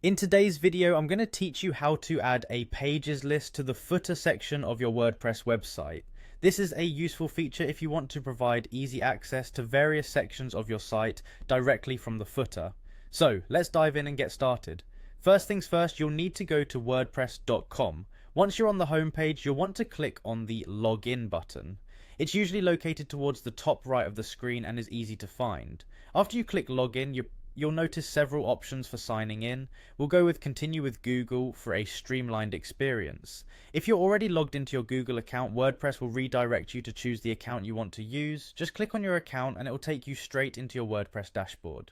In today's video, I'm going to teach you how to add a pages list to the footer section of your WordPress website. This is a useful feature if you want to provide easy access to various sections of your site directly from the footer. So let's dive in and get started. First things first, you'll need to go to wordpress.com. Once you're on the home page, you'll want to click on the login button. It's usually located towards the top right of the screen and is easy to find. After you click login, you'll notice several options for signing in. We'll go with continue with Google for a streamlined experience. If you're already logged into your Google account, WordPress will redirect you to choose the account you want to use. Just click on your account and it will take you straight into your WordPress dashboard.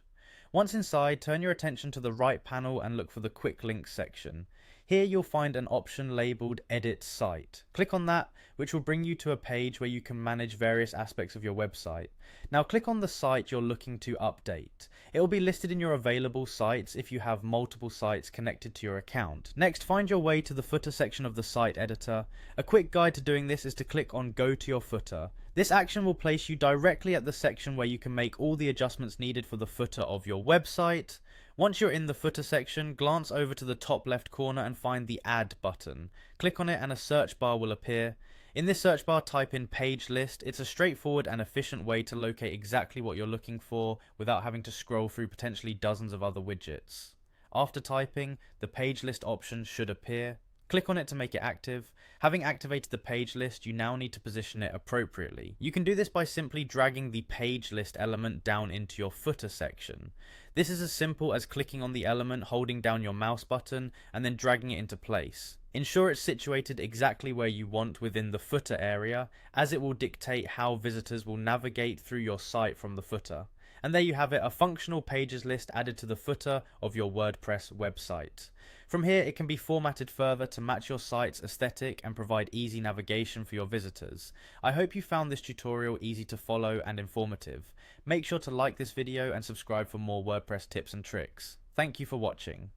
Once inside, turn your attention to the right panel and look for the quick links section. Here you'll find an option labeled Edit Site. Click on that, which will bring you to a page where you can manage various aspects of your website. Now click on the site you're looking to update. It will be listed in your available sites if you have multiple sites connected to your account. Next, find your way to the footer section of the site editor. A quick guide to doing this is to click on Go to your footer. This action will place you directly at the section where you can make all the adjustments needed for the footer of your website. Once you're in the footer section, glance over to the top left corner and find the Add button. Click on it and a search bar will appear. In this search bar, type in page list. It's a straightforward and efficient way to locate exactly what you're looking for without having to scroll through potentially dozens of other widgets. After typing, the page list option should appear. Click on it to make it active. Having activated the page list, you now need to position it appropriately. You can do this by simply dragging the page list element down into your footer section. This is as simple as clicking on the element, holding down your mouse button, and then dragging it into place. Ensure it's situated exactly where you want within the footer area, as it will dictate how visitors will navigate through your site from the footer. And there you have it, a functional pages list added to the footer of your WordPress website. From here, it can be formatted further to match your site's aesthetic and provide easy navigation for your visitors. I hope you found this tutorial easy to follow and informative. Make sure to like this video and subscribe for more WordPress tips and tricks. Thank you for watching.